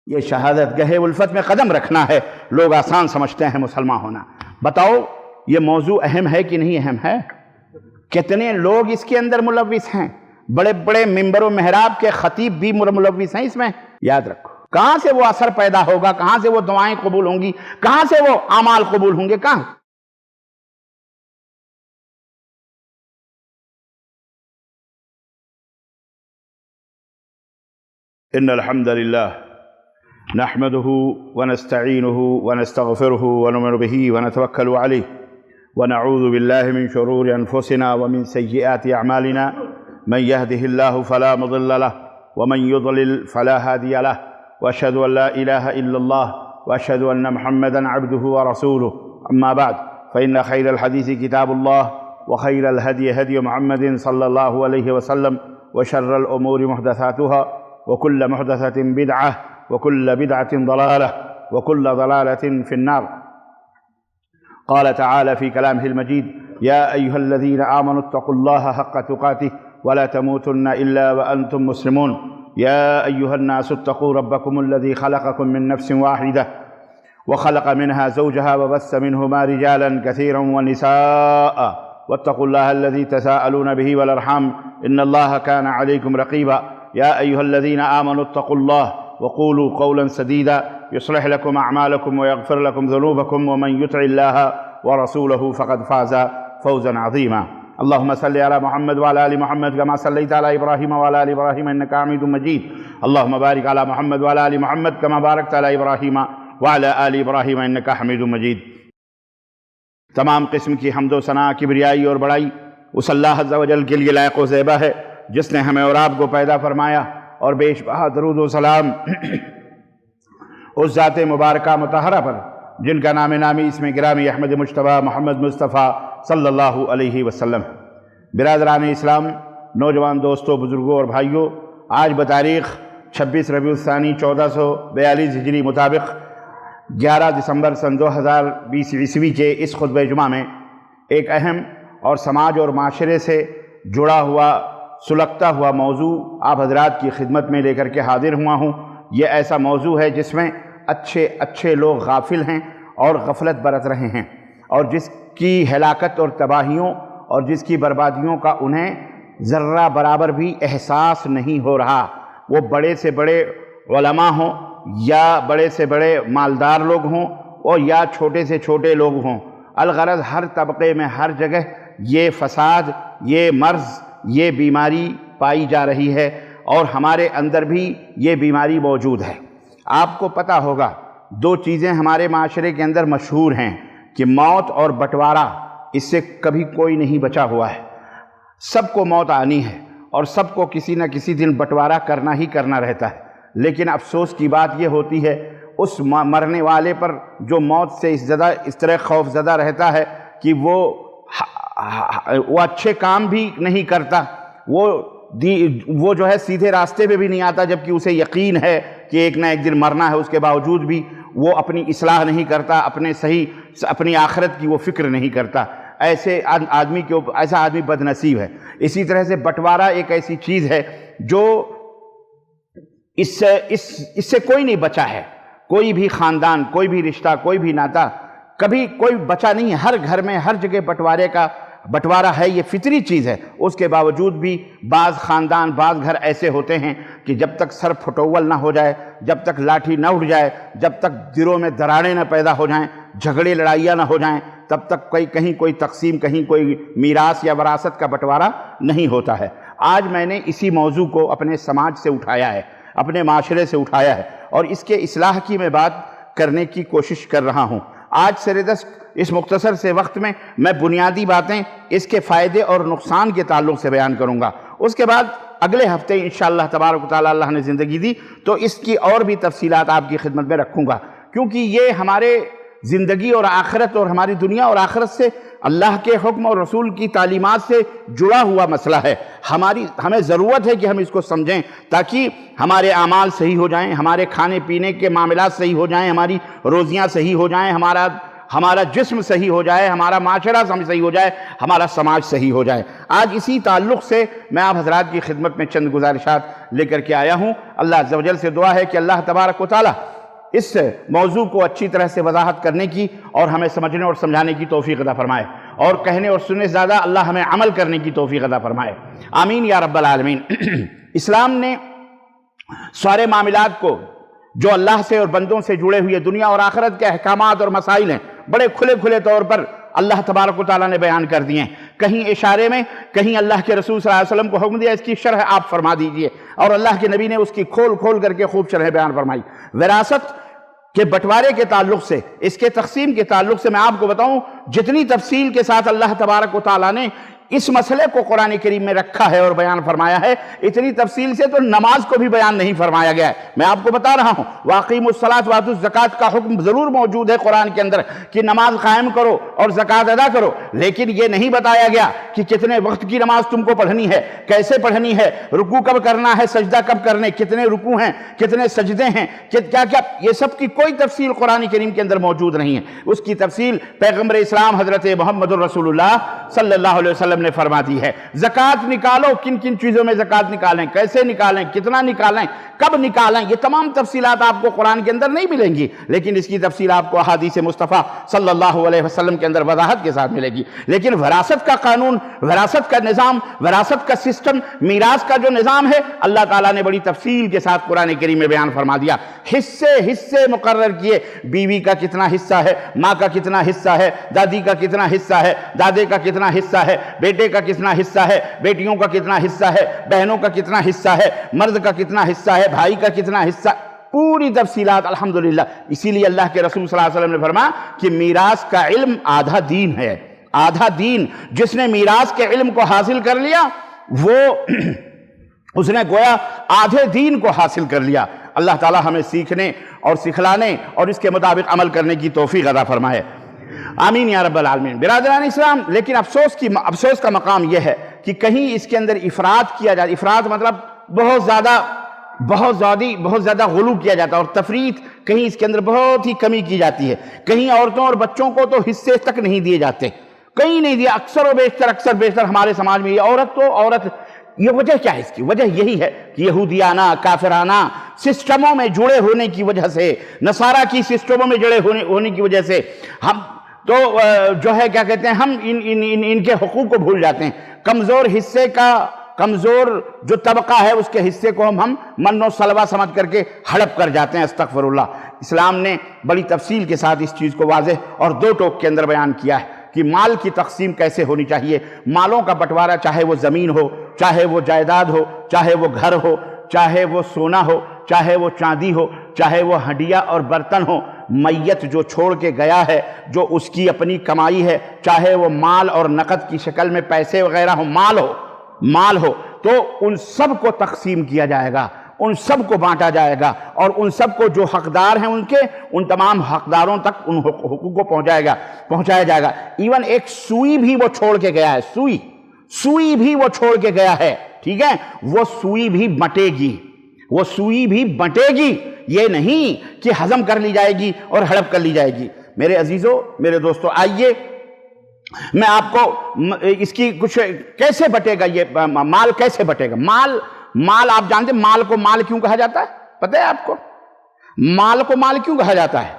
یہ شہادت گہے الفت میں قدم رکھنا ہے۔ لوگ آسان سمجھتے ہیں مسلمان ہونا۔ بتاؤ یہ موضوع اہم ہے کہ نہیں اہم ہے؟ کتنے لوگ اس کے اندر ملوث ہیں؟ بڑے بڑے ممبر و محراب کے خطیب بھی ملوث ہیں اس میں۔ یاد رکھو، کہاں سے وہ اثر پیدا ہوگا؟ کہاں سے وہ دعائیں قبول ہوں گی؟ کہاں سے وہ اعمال قبول ہوں گے؟ کہاں؟ ان الحمد للہ نحمده ونستعینه ونستغفره ونؤمن به ونتوکل علیہ ونعوذ باللہ من شرور انفسنا ومن سیئات اعمالنا من يهده الله فلا مضل له ومن يضلل فلا هادي له واشهد ان لا اله الا الله واشهد ان محمدا عبده ورسوله اما بعد فان خير الحديث كتاب الله وخير الهدي هدي محمد صلى الله عليه وسلم وشر الامور محدثاتها وكل محدثة بدعة وكل بدعة ضلالة وكل ضلالة في النار. قال تعالى في كلامه المجيد: يا أيها الذين آمنوا اتقوا الله حق تقاته ولا تموتن إلا وأنتم مسلمون. يا أيها الناس اتقوا ربكم الذي خلقكم من نفس واحدة وخلق منها زوجها وبث منهما رجالا كثيرا ونساء واتقوا الله الذي تساءلون به والأرحام إن الله كان عليكم رقيبا. يا أيها الذين آمنوا اتقوا الله وقولوا قولا سديدا يصلح لكم أعمالكم ويغفر لكم ذنوبكم ومن يطع الله ورسوله فقد فاز فوزا عظيما. اللهم صل على محمد وعلى آل محمد كما صليت على إبراهيم وعلى آل إبراهيم إنك حميد مجيد. اللهم بارك على محمد وعلى آل محمد كما باركت على إبراهيم وعلى آل إبراهيم إنك حميد مجيد. تمام قسم کی حمد و ثنا، کبریائی اور بڑائی اس اللہ عز و جل کے لیے لائق و زیبا ہے جس نے ہمیں اور آپ کو پیدا فرمایا، اور بیش بہا درود و سلام اس ذات مبارکہ مطہرہ پر جن کا نام نامی اسم گرامی احمد مجتبیٰ محمد مصطفیٰ صلی اللہ علیہ وسلم. برادران اسلام، نوجوان دوستوں، بزرگوں اور بھائیوں، آج بتاریخ 26 ربیع الثانی 1442 ہجری مطابق 11 دسمبر سن 2020 عیسوی کے اس خطبہ جمعہ میں ایک اہم اور سماج اور معاشرے سے جڑا ہوا سلگتا ہوا موضوع آپ حضرات کی خدمت میں لے کر کے حاضر ہوا ہوں. یہ ایسا موضوع ہے جس میں اچھے لوگ غافل ہیں اور غفلت برت رہے ہیں، اور جس کی ہلاکت اور تباہیوں اور جس کی بربادیوں کا انہیں ذرہ برابر بھی احساس نہیں ہو رہا. وہ بڑے سے بڑے علماء ہوں یا بڑے سے بڑے مالدار لوگ ہوں اور یا چھوٹے سے چھوٹے لوگ ہوں، الغرض ہر طبقے میں ہر جگہ یہ فساد، یہ مرض، یہ بیماری پائی جا رہی ہے، اور ہمارے اندر بھی یہ بیماری موجود ہے. آپ کو پتہ ہوگا دو چیزیں ہمارے معاشرے کے اندر مشہور ہیں کہ موت اور بٹوارہ. اس سے کبھی کوئی نہیں بچا ہوا ہے. سب کو موت آنی ہے اور سب کو کسی نہ کسی دن بٹوارہ کرنا ہی کرنا رہتا ہے. لیکن افسوس کی بات یہ ہوتی ہے اس مرنے والے پر جو موت سے اس طرح خوف زدہ رہتا ہے کہ وہ اچھے کام بھی نہیں کرتا، وہ جو ہے سیدھے راستے پہ بھی نہیں آتا، جبکہ اسے یقین ہے کہ ایک نہ ایک دن مرنا ہے. اس کے باوجود بھی وہ اپنی اصلاح نہیں کرتا، اپنی آخرت کی وہ فکر نہیں کرتا. ایسا آدمی بد نصیب ہے. اسی طرح سے بٹوارہ ایک ایسی چیز ہے جو اس سے کوئی نہیں بچا ہے. کوئی بھی خاندان، کوئی بھی رشتہ، کوئی بھی ناتا، کبھی کوئی بچا نہیں ہے. ہر گھر میں ہر جگہ بٹوارہ ہے. یہ فطری چیز ہے. اس کے باوجود بھی بعض خاندان، بعض گھر ایسے ہوتے ہیں کہ جب تک سر پھٹول نہ ہو جائے، جب تک لاٹھی نہ اٹھ جائے، جب تک دلوں میں دراڑیں نہ پیدا ہو جائیں، جھگڑے لڑائیاں نہ ہو جائیں، تب تک کہیں کوئی تقسیم، کہیں کوئی میراث یا وراثت کا بٹوارہ نہیں ہوتا ہے. آج میں نے اسی موضوع کو اپنے سماج سے اٹھایا ہے، اپنے معاشرے سے اٹھایا ہے، اور اس کے اصلاح کی میں بات کرنے کی کوشش کر رہا ہوں. آج سردست اس مختصر سے وقت میں بنیادی باتیں اس کے فائدے اور نقصان کے تعلق سے بیان کروں گا. اس کے بعد اگلے ہفتے انشاءاللہ تبارک و تعالی اللہ نے زندگی دی تو اس کی اور بھی تفصیلات آپ کی خدمت میں رکھوں گا، کیونکہ یہ ہمارے زندگی اور آخرت اور ہماری دنیا اور آخرت سے، اللہ کے حکم اور رسول کی تعلیمات سے جڑا ہوا مسئلہ ہے. ہمیں ضرورت ہے کہ ہم اس کو سمجھیں تاکہ ہمارے اعمال صحیح ہو جائیں، ہمارے کھانے پینے کے معاملات صحیح ہو جائیں، ہماری روزیاں صحیح ہو جائیں، ہمارا جسم صحیح ہو جائے، ہمارا معاشرہ صحیح ہو جائے، ہمارا سماج صحیح ہو جائے۔ آج اسی تعلق سے میں آپ حضرات کی خدمت میں چند گزارشات لے کر کے آیا ہوں۔ اللہ عز و جل سے دعا ہے کہ اللہ تبارک و تعالی اس موضوع کو اچھی طرح سے وضاحت کرنے کی اور ہمیں سمجھنے اور سمجھانے کی توفیق عطا فرمائے، اور کہنے اور سننے زیادہ اللہ ہمیں عمل کرنے کی توفیق عطا فرمائے، آمین یا رب العالمین۔ اسلام نے سارے معاملات کو جو اللہ سے اور بندوں سے جڑے ہوئے دنیا اور آخرت کے احکامات اور مسائل ہیں، بڑے کھلے طور پر اللہ تبارک و تعالیٰ نے بیان کر دیے ہیں، کہیں اشارے میں، کہیں اللہ کے رسول صلی اللہ علیہ وسلم کو حکم دیا اس کی شرح آپ فرما دیجئے، اور اللہ کے نبی نے اس کی کھول کر کے خوب شرح بیان فرمائی۔ وراثت کے بٹوارے کے تعلق سے، اس کے تقسیم کے تعلق سے میں آپ کو بتاؤں، جتنی تفصیل کے ساتھ اللہ تبارک و تعالیٰ نے اس مسئلے کو قرآن کریم میں رکھا ہے اور بیان فرمایا ہے، اتنی تفصیل سے تو نماز کو بھی بیان نہیں فرمایا گیا ہے۔ میں آپ کو بتا رہا ہوں وَأَقِيمُوا الصَّلَاةَ وَآتُوا الزَّكَاةَ کا حکم ضرور موجود ہے قرآن کے اندر کہ نماز قائم کرو اور زکوٰۃ ادا کرو، لیکن یہ نہیں بتایا گیا کہ کتنے وقت کی نماز تم کو پڑھنی ہے، کیسے پڑھنی ہے، رکوع کب کرنا ہے، سجدہ کب کرنے، کتنے رکوع ہیں، کتنے سجدے ہیں، کیا یہ سب کی کوئی تفصیل قرآن کریم کے اندر موجود نہیں ہے۔ اس کی تفصیل پیغمبر اسلام حضرت محمد الرسول اللہ صلی اللہ علیہ وسلم نے فرما دی ہے۔ زکوٰۃ نکالو، کن کن چیزوں میں زکوٰۃ نکالیں، کیسے نکالیں، کتنا نکالیں، کب نکالیں، یہ تمام تفصیلات آپ کو قرآن کے اندر نہیں ملیں گی، لیکن اس کی تفصیل آپ کو احادیث مصطفیٰ صلی اللہ علیہ وسلم کے اندر وضاحت کے ساتھ ملے گی۔ لیکن وراثت کا قانون، وراثت کا نظام، وراثت کا سسٹم، میراث کا جو نظام ہے، اللہ تعالیٰ نے بڑی تفصیل کے ساتھ قرآن کریم میں بیان فرما دیا۔ حصے مقرر کیے، بیوی کا کتنا حصہ ہے، ماں کا کتنا حصہ ہے، دادی کا کتنا حصہ ہے، دادے کا کتنا حصہ ہے، بیٹے کا کتنا حصہ ہے، بیٹیوں کا کتنا حصہ ہے، بہنوں کا کتنا حصہ ہے، مرد کا کتنا حصہ ہے، بھائی کا کتنا حصہ، پوری تفصیلات الحمدللہ۔ اسی لیے اللہ کے رسول صلی اللہ علیہ وسلم نے فرمایا کہ میراث کا علم آدھا دین ہے، آدھا دین۔ جس نے میراث کے علم کو حاصل کر لیا وہ اس نے گویا آدھے دین کو حاصل کر لیا۔ اللہ تعالی ہمیں سیکھنے اور سکھلانے اور اس کے مطابق عمل کرنے کی توفیق عطا فرمائے، آمین یا رب العالمین۔ برادران اسلام، لیکن افسوس کا مقام یہ ہے کہ کہیں اس کے اندر افراط کیا جاتا، افراط مطلب بہت زیادہ غلو کیا جاتا ہے، اور تفریط کہیں اس کے اندر بہت ہی کمی کی جاتی ہے۔ کہیں عورتوں اور بچوں کو تو حصے تک نہیں دیے جاتے، کہیں نہیں دیا، اکثر و بیشتر ہمارے سماج میں یہ عورت، یہ وجہ کیا ہے؟ اس کی وجہ یہی ہے کہ یہودیانہ کافرانہ سسٹموں میں جڑے ہونے کی وجہ سے، نصارہ کی سسٹموں میں جڑے ہونے کی وجہ سے ہم تو جو ہے کیا کہتے ہیں، ہم ان کے حقوق کو بھول جاتے ہیں۔ کمزور جو طبقہ ہے اس کے حصے کو ہم من و سلوہ سمجھ کر کے ہڑپ کر جاتے ہیں، استغفر اللہ۔ اسلام نے بڑی تفصیل کے ساتھ اس چیز کو واضح اور دو ٹوک کے اندر بیان کیا ہے کہ مال کی تقسیم کیسے ہونی چاہیے۔ مالوں کا بٹوارہ، چاہے وہ زمین ہو، چاہے وہ جائیداد ہو، چاہے وہ گھر ہو، چاہے وہ سونا ہو، چاہے وہ چاندی ہو، چاہے وہ ہڈیا اور برتن ہو، میت جو چھوڑ کے گیا ہے، جو اس کی اپنی کمائی ہے، چاہے وہ مال اور نقد کی شکل میں پیسے وغیرہ ہو، مال ہو، تو ان سب کو تقسیم کیا جائے گا، ان سب کو بانٹا جائے گا، اور ان سب کو جو حقدار ہیں ان تمام حقداروں تک ان حقوق کو پہنچایا جائے گا۔ ایون ایک سوئی بھی وہ چھوڑ کے گیا ہے، سوئی بھی وہ چھوڑ کے گیا ہے، ٹھیک ہے، وہ سوئی بھی بٹے گی، یہ نہیں کہ ہضم کر لی جائے گی اور ہڑپ کر لی جائے گی۔ میرے عزیزوں، میرے دوستوں، آئیے میں آپ کو اس کی کچھ کیسے بٹے گا، یہ مال کیسے بٹے گا۔ مال آپ جانتے ہیں مال کو مال کیوں کہا جاتا ہے؟ پتہ ہے آپ کو مال کو مال کیوں کہا جاتا ہے؟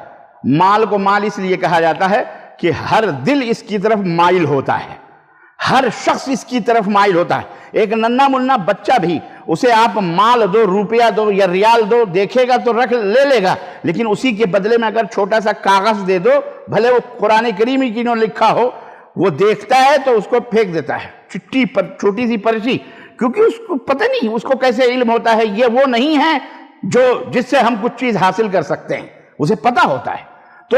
مال کو مال اس لیے کہا جاتا ہے کہ ہر دل اس کی طرف مائل ہوتا ہے، ہر شخص اس کی طرف مائل ہوتا ہے۔ ایک ننھا منھا بچہ بھی، اسے آپ مال دو، روپیہ دو یا ریال دو، دیکھے گا تو لے لے گا، لیکن اسی کے بدلے میں اگر چھوٹا سا کاغذ دے دو، بھلے وہ قرآن کریم کی انہوں نے لکھا ہو، وہ دیکھتا ہے تو اس کو پھینک دیتا ہے، چٹی پر چھوٹی سی پرچی، کیونکہ اس کو پتہ نہیں، اس کو کیسے علم ہوتا ہے یہ وہ نہیں ہے جس سے ہم کچھ چیز حاصل کر سکتے ہیں، اسے پتہ ہوتا ہے۔ تو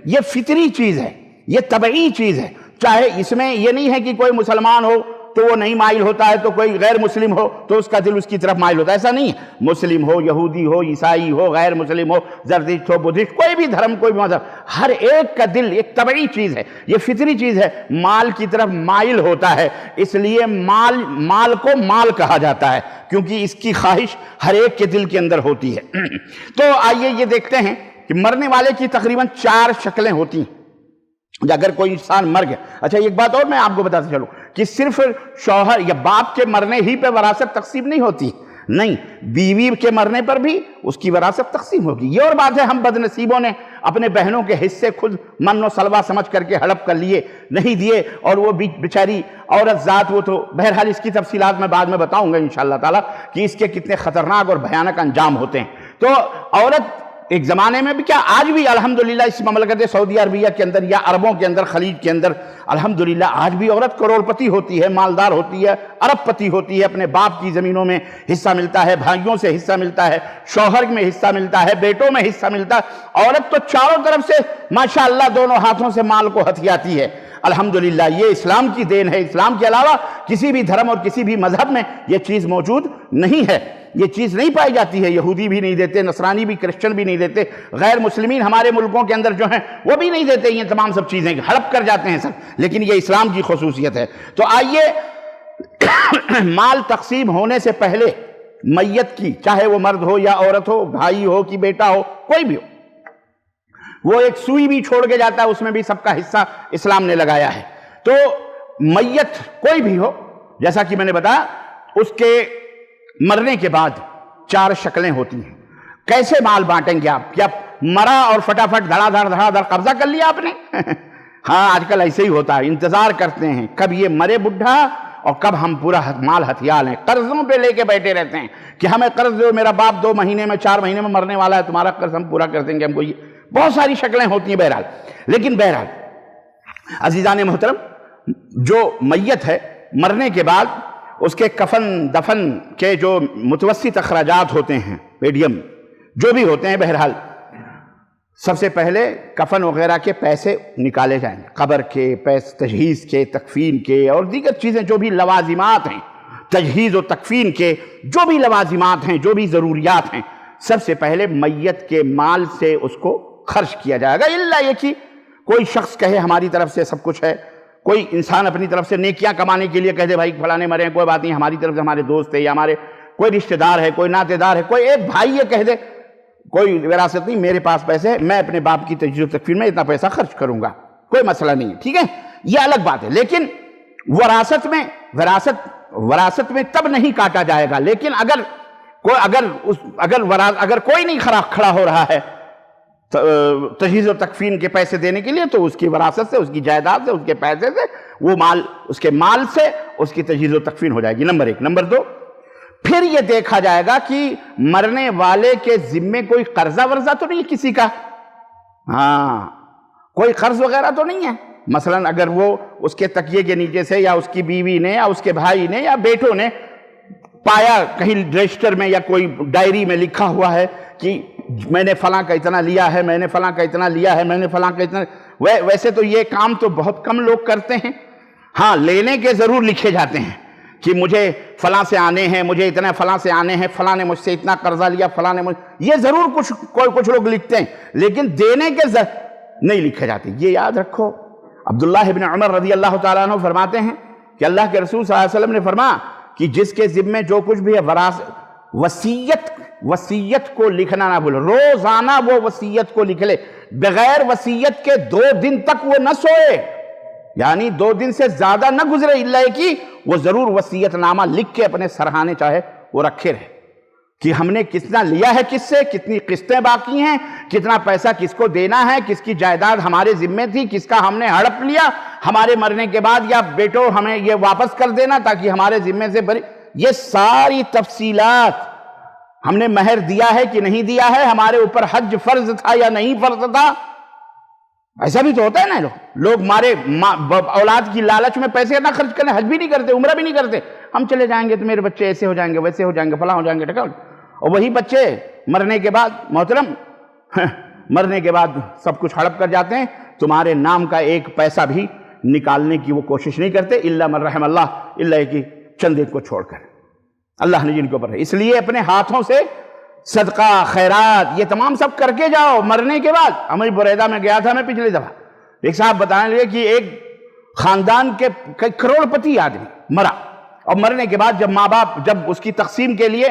یہ فطری چیز ہے، یہ طبعی چیز ہے۔ چاہے اس میں یہ نہیں ہے کہ کوئی مسلمان ہو تو وہ نہیں مائل ہوتا ہے، تو کوئی غیر مسلم ہو تو اس کا دل اس کی طرف مائل ہوتا ہے، ایسا نہیں ہے۔ مسلم ہو، یہودی ہو، عیسائی ہو، غیر مسلم ہو، زردشت ہو، بدھسٹ، کوئی بھی دھرم، کوئی بھی مذہب، ہر ایک کا دل ایک طبعی چیز ہے، یہ فطری چیز ہے، مال کی طرف مائل ہوتا ہے۔ اس لیے مال کو مال کہا جاتا ہے، کیونکہ اس کی خواہش ہر ایک کے دل کے اندر ہوتی ہے۔ تو آئیے یہ دیکھتے ہیں کہ مرنے والے کی تقریباً 4 شکلیں ہوتی ہیں، اگر کوئی انسان مر گیا. اچھا ایک بات اور میں آپ کو بتاتا چلوں کہ صرف شوہر یا باپ کے مرنے ہی پہ وراثت تقسیم نہیں ہوتی، نہیں، بیوی کے مرنے پر بھی اس کی وراثت تقسیم ہوگی. یہ اور بات ہے ہم بد نصیبوں نے اپنے بہنوں کے حصے خود من و سلوا سمجھ کر کے ہڑپ کر لیے، نہیں دیے، اور وہ بیچاری عورت ذات، وہ تو بہرحال اس کی تفصیلات میں بعد میں بتاؤں گا انشاءاللہ تعالیٰ کہ اس کے کتنے خطرناک اور بھیانک انجام ہوتے ہیں. تو عورت ایک زمانے میں بھی کیا آج بھی الحمدللہ اس مملکت سعودی عربیہ کے اندر یا عربوں کے اندر، خلیج کے اندر، الحمدللہ آج بھی عورت کروڑ پتی ہوتی ہے، مالدار ہوتی ہے، ارب پتی ہوتی ہے، اپنے باپ کی زمینوں میں حصہ ملتا ہے، بھائیوں سے حصہ ملتا ہے، شوہر میں حصہ ملتا ہے، بیٹوں میں حصہ ملتا ہے. عورت تو چاروں طرف سے ماشاءاللہ دونوں ہاتھوں سے مال کو ہتھیاتی ہے. الحمدللہ یہ اسلام کی دین ہے. اسلام کے علاوہ کسی بھی دھرم اور کسی بھی مذہب میں یہ چیز موجود نہیں ہے، یہ چیز نہیں پائی جاتی ہے. یہودی بھی نہیں دیتے، نصرانی بھی، کرسچن بھی نہیں دیتے، غیر مسلمین ہمارے ملکوں کے اندر جو ہیں وہ بھی نہیں دیتے. یہ تمام سب چیزیں ہڑپ کر جاتے ہیں سب، لیکن یہ اسلام کی خصوصیت ہے. تو آئیے مال تقسیم ہونے سے پہلے میت کی، چاہے وہ مرد ہو یا عورت ہو، بھائی ہو کہ بیٹا ہو، کوئی بھی ہو، وہ ایک سوئی بھی چھوڑ کے جاتا ہے، اس میں بھی سب کا حصہ اسلام نے لگایا ہے. تو میت کوئی بھی ہو، جیسا کہ میں نے بتایا، اس کے مرنے کے بعد 4 شکلیں ہوتی ہیں. کیسے مال بانٹیں گے آپ؟ کیا مرا اور فٹافٹ دھڑا دھڑ قبضہ کر لیا آپ نے؟ ہاں آج کل ایسے ہی ہوتا ہے، انتظار کرتے ہیں کب یہ مرے بڈھا اور کب ہم پورا مال ہتھیار لیں. قرضوں پہ لے کے بیٹھے رہتے ہیں کہ ہمیں قرض دو، میرا باپ 2 مہینے میں 4 مہینے میں مرنے والا ہے، تمہارا قرض ہم پورا کر دیں گے. ہم کو یہ بہت ساری شکلیں ہوتی ہیں. بہرحال لیکن بہرحال عزیزان محترم، جو میت ہے مرنے کے بعد اس کے کفن دفن کے جو متوسط اخراجات ہوتے ہیں، میڈیم جو بھی ہوتے ہیں، بہرحال سب سے پہلے کفن وغیرہ کے پیسے نکالے جائیں، قبر کے پیسے، تجہیز کے، تکفین کے اور دیگر چیزیں جو بھی لوازمات ہیں، تجہیز و تکفین کے جو بھی لوازمات ہیں، جو بھی ضروریات ہیں، سب سے پہلے میت کے مال سے اس کو خرچ کیا جائے گا. الا یہ کہ کوئی شخص کہے ہماری طرف سے سب کچھ ہے، کوئی انسان اپنی طرف سے نیکیاں کمانے کے لیے کہہ دے بھائی فلانے مرے ہیں، کوئی بات نہیں، ہماری طرف سے ہمارے دوست ہے یا ہمارے کوئی رشتہ دار ہے، کوئی ناطے دار ہے، کوئی ایک بھائی یہ کہہ دے کوئی وراثت نہیں، میرے پاس پیسے ہے، میں اپنے باپ کی تجہیز و تکفین میں اتنا پیسہ خرچ کروں گا، کوئی مسئلہ نہیں ہے، ٹھیک ہے، یہ الگ بات ہے. لیکن وراثت میں تب نہیں کاٹا جائے گا. لیکن اگر کوئی نہیں کھڑا ہو رہا ہے تجہیز و تکفین کے پیسے دینے کے لیے، تو اس کی وراثت سے، اس کی جائیداد سے، اس کے پیسے سے، وہ مال، اس کے مال سے اس کی تجہیز و تکفین ہو جائے گی. نمبر 1. نمبر 2، پھر یہ دیکھا جائے گا کہ مرنے والے کے ذمے کوئی قرضہ ورزہ تو نہیں ہے کسی کا. ہاں کوئی قرض وغیرہ تو نہیں ہے. مثلا اگر وہ اس کے تکیے کے نیچے سے یا اس کی بیوی نے یا اس کے بھائی نے یا بیٹوں نے پایا کہیں رجسٹر میں یا کوئی ڈائری میں لکھا ہوا ہے کہ میں نے فلاں کا اتنا لیا ہے، میں نے فلاں کا اتنا لیا ہے، میں نے فلاں کا اتنا، ویسے تو یہ کام تو بہت کم لوگ کرتے ہیں. ہاں لینے کے ضرور لکھے جاتے ہیں کہ مجھے فلاں سے آنے ہیں، مجھے اتنا فلاں سے آنے ہیں، فلاں نے مجھ سے اتنا قرضہ لیا، فلاں نے یہ ضرور کچھ لوگ لکھتے ہیں، لیکن دینے کے نہیں لکھے جاتے. یہ یاد رکھو، عبداللہ ابن عمر رضی اللہ تعالیٰ عنہ فرماتے ہیں کہ اللہ کے رسول صلی اللہ علیہ وسلم نے فرمایا کہ جس کے ذمے جو کچھ بھی ہے وصیت کو لکھنا نہ بھولو. روزانہ وہ وصیت کو لکھ لے، بغیر وصیت کے 2 دن تک وہ نہ سوئے، یعنی 2 دن سے زیادہ نہ گزرے الا کہ وہ ضرور وصیت نامہ لکھ کے اپنے سرہانے چاہے وہ رکھے رہے کہ ہم نے کتنا لیا ہے کس سے، کتنی قسطیں باقی ہیں، کتنا پیسہ کس کو دینا ہے، کس کی جائیداد ہمارے ذمے تھی، کس کا ہم نے ہڑپ لیا ہمارے مرنے کے بعد، یا بیٹو ہمیں یہ واپس کر دینا تاکہ ہمارے ذمے سے بری. یہ ساری تفصیلات، ہم نے مہر دیا ہے کہ نہیں دیا ہے، ہمارے اوپر حج فرض تھا یا نہیں فرض تھا. ایسا بھی تو ہوتا ہے نا، لوگ مارے اولاد کی لالچ میں پیسے نہ خرچ کریں، حج بھی نہیں کرتے، عمرہ بھی نہیں کرتے. ہم چلے جائیں گے تو میرے بچے ایسے ہو جائیں گے، ویسے ہو جائیں گے، فلاں ہو جائیں گے، ٹھیک ہے. اور وہی بچے مرنے کے بعد محترم مرنے کے بعد سب کچھ ہڑپ کر جاتے ہیں. تمہارے نام کا ایک پیسہ بھی نکالنے کی وہ کوشش نہیں کرتے، الا من رحم اللہ، الا کہ چند ایک کو چھوڑ کر اللہ نے جن کے اوپر ہے. اس لیے اپنے ہاتھوں سے صدقہ، خیرات، یہ تمام سب کر کے جاؤ مرنے کے بعد. ہمیں بریدہ میں گیا تھا میں پچھلی دفعہ، ایک صاحب بتانے لگے کہ ایک خاندان کے کروڑ پتی آدمی مرا، اور مرنے کے بعد جب ماں باپ جب اس کی تقسیم کے لیے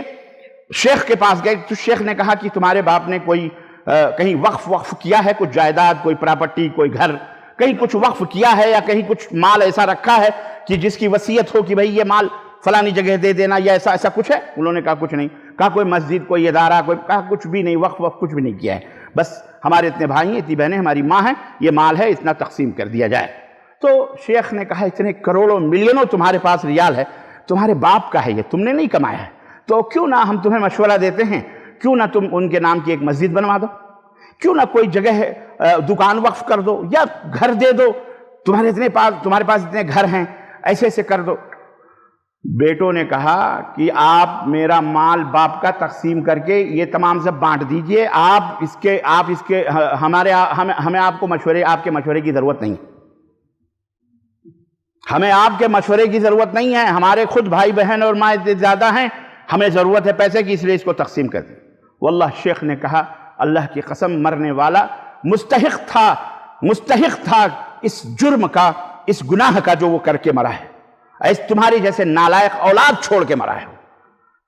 شیخ کے پاس گئے تو شیخ نے کہا کہ تمہارے باپ نے کوئی کہیں وقف کیا ہے، کچھ جائیداد، کوئی پراپرٹی، کوئی گھر. کہیں کچھ وقف کیا ہے یا کہیں کچھ مال ایسا رکھا ہے کہ جس کی وصیت ہو کہ بھئی یہ مال فلانی جگہ دے دینا یا ایسا کچھ ہے؟ انہوں نے کہا کچھ نہیں. کہا کوئی مسجد، کوئی ادارہ، کہا کچھ بھی نہیں، وقف کچھ بھی نہیں کیا ہے، بس ہمارے اتنے بھائی ہیں، اتنی بہنیں، ہماری ماں ہیں، یہ مال ہے، اتنا تقسیم کر دیا جائے. تو شیخ نے کہا اتنے کروڑوں ملینوں تمہارے پاس ریال ہے، تمہارے باپ کا ہے، یہ تم نے نہیں کمایا ہے، تو کیوں نہ ہم تمہیں مشورہ دیتے ہیں، کیوں نہ تم ان کے نام کی ایک مسجد بنوا دو، کیوں نہ کوئی جگہ دکان وقف کر دو یا گھر دے دو، تمہارے پاس اتنے گھر ہیں، ایسے کر دو. بیٹوں نے کہا کہ آپ میرا مال باپ کا تقسیم کر کے یہ تمام سب بانٹ دیجئے، ہمیں آپ کے مشورے کی ضرورت نہیں، ہمیں آپ کے مشورے کی ضرورت نہیں ہے، ہمارے خود بھائی بہن اور ماں زیادہ ہیں، ہمیں ضرورت ہے پیسے کی، اس لیے اس کو تقسیم کر دیں. واللہ شیخ نے کہا اللہ کی قسم مرنے والا مستحق تھا اس جرم کا، اس گناہ کا جو وہ کر کے مرا ہے. تمہاری جیسے نالائق اولاد چھوڑ کے مرا ہے.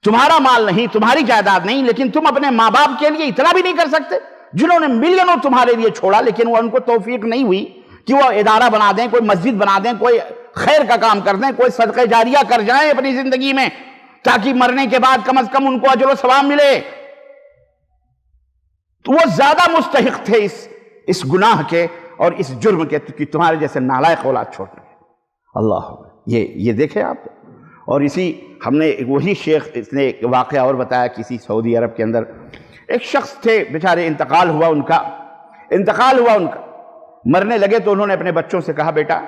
تمہارا مال نہیں، تمہاری جائیداد نہیں، لیکن تم اپنے ماں باپ کے لیے اتنا بھی نہیں کر سکتے، جنہوں نے ملینوں تمہارے لیے چھوڑا، لیکن وہ ان کو توفیق نہیں ہوئی کہ وہ ادارہ بنا دیں، کوئی مسجد بنا دیں، کوئی خیر کا کام کر دیں، کوئی صدقہ جاریہ کر جائیں اپنی زندگی میں، تاکہ مرنے کے بعد کم از کم ان کو اجر و ثواب ملے. تو وہ زیادہ مستحق تھے اس گناہ کے اور اس جرم کے کہ تمہارے جیسے نالائق اولاد چھوڑ دیں. اللہ یہ دیکھیں آپ. اور ہم نے وہی شیخ اس نے ایک واقعہ اور بتایا، کسی سعودی عرب کے اندر ایک شخص تھے بیچارے، انتقال ہوا ان کا. مرنے لگے تو انہوں نے اپنے بچوں سے کہا بیٹا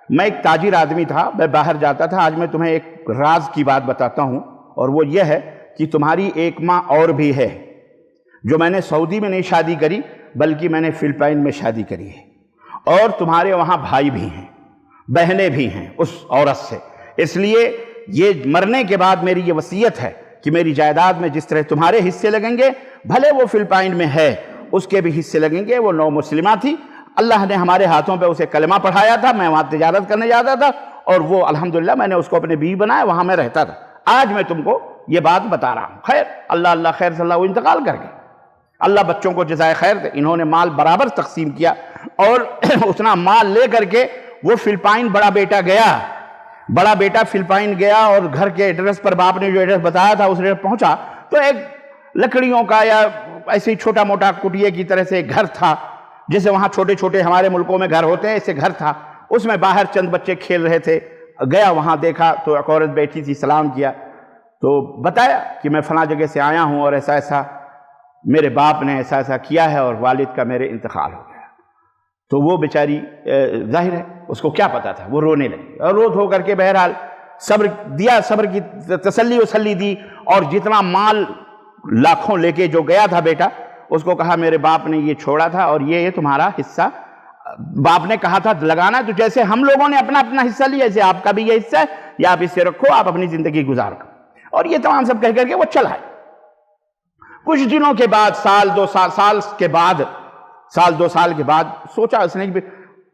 میں ایک تاجر آدمی تھا، میں باہر جاتا تھا، آج میں تمہیں ایک راز کی بات بتاتا ہوں، اور وہ یہ ہے کہ تمہاری ایک ماں اور بھی ہے جو میں نے سعودی میں نہیں شادی کری بلکہ میں نے فلپائن میں شادی کری ہے، اور تمہارے وہاں بھائی بھی ہیں، بہنیں بھی ہیں اس عورت سے. اس لیے یہ مرنے کے بعد میری یہ وصیت ہے کہ میری جائیداد میں جس طرح تمہارے حصے لگیں گے، بھلے وہ فلپائن میں ہے اس کے بھی حصے لگیں گے. وہ نو مسلمہ تھی، اللہ نے ہمارے ہاتھوں پہ اسے کلمہ پڑھایا تھا، میں وہاں تجارت کرنے جاتا تھا، اور وہ الحمدللہ میں نے اس کو اپنے بیوی بنایا، وہاں میں رہتا تھا. آج میں تم کو یہ بات بتا رہا ہوں. خیر اللہ خیر صلی اللہ، وہ انتقال کر گئے، اللہ بچوں کو جزائے خیر دے. انہوں نے مال برابر تقسیم کیا، اور اتنا مال لے کر کے وہ فلپائن بڑا بیٹا فلپائن گیا، اور گھر کے ایڈریس پر باپ نے جو ایڈریس بتایا تھا اس ایڈریس پہنچا تو ایک لکڑیوں کا یا ایسے ہی چھوٹا موٹا کٹیے کی طرح سے گھر تھا، جیسے وہاں چھوٹے چھوٹے ہمارے ملکوں میں گھر ہوتے ہیں، ایسے گھر تھا. اس میں باہر چند بچے کھیل رہے تھے. گیا وہاں دیکھا تو ایک عورت بیٹھی تھی، سلام کیا تو بتایا کہ میں فلاں جگہ سے آیا ہوں، اور ایسا میرے باپ نے ایسا کیا ہے، اور والد کا میرے انتقال ہو گیا. تو وہ بیچاری ظاہر ہے اس کو کیا پتا تھا، وہ رونے لگی، اور رو دھو کر کے بہرحال صبر دیا، صبر کی تسلی دی، اور جتنا مال لاکھوں لے کے جو گیا تھا بیٹا، اس کو کہا میرے باپ نے یہ چھوڑا تھا، اور یہ تمہارا حصہ، باپ نے کہا تھا لگانا، تو جیسے ہم لوگوں نے اپنا حصہ لیا، ایسے آپ کا بھی یہ حصہ ہے، یا آپ اسے رکھو، آپ اپنی زندگی گزارو. اور یہ تمام سب کہہ کر کے وہ چلا ہے. کچھ دنوں کے بعد، سال دو سال کے بعد سوچا اس نے،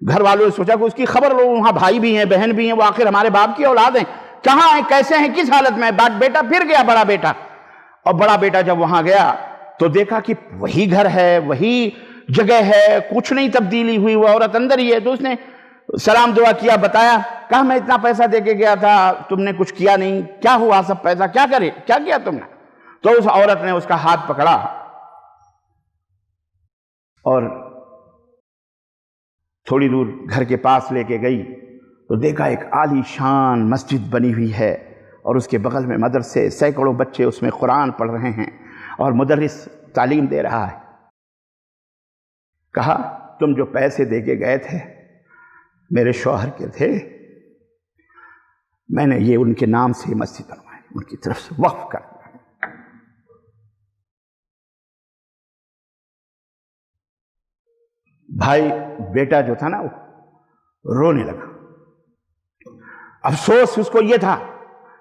گھر والوں نے سوچا کہ اس کی خبر لو، وہاں بھائی بھی ہیں، بہن بھی ہیں، وہ آخر ہمارے باپ کی اولاد ہیں، کہاں ہیں، کیسے ہیں، کس حالت میں. بیٹا پھر گیا، بڑا بیٹا، اور بڑا بیٹا جب وہاں گیا تو دیکھا کہ وہی گھر ہے، وہی جگہ ہے، کچھ نہیں تبدیلی ہوئی، وہ عورت اندر ہی ہے. تو اس نے سلام دعا کیا، بتایا، کہا میں اتنا پیسہ دے کے گیا تھا، تم نے کچھ کیا نہیں، کیا ہوا سب پیسہ، کیا کیا تم نے. تو اس عورت نے اس کا ہاتھ پکڑا اور تھوڑی دور گھر کے پاس لے کے گئی تو دیکھا ایک عالی شان مسجد بنی ہوئی ہے، اور اس کے بغل میں مدرسے، سینکڑوں بچے اس میں قرآن پڑھ رہے ہیں، اور مدرس تعلیم دے رہا ہے. کہا تم جو پیسے دے کے گئے تھے میرے شوہر کے تھے، میں نے یہ ان کے نام سے مسجد بنوائی، ان کی طرف سے وقف کر دیا. بھائی بیٹا جو تھا نا وہ رونے لگا. افسوس اس کو یہ تھا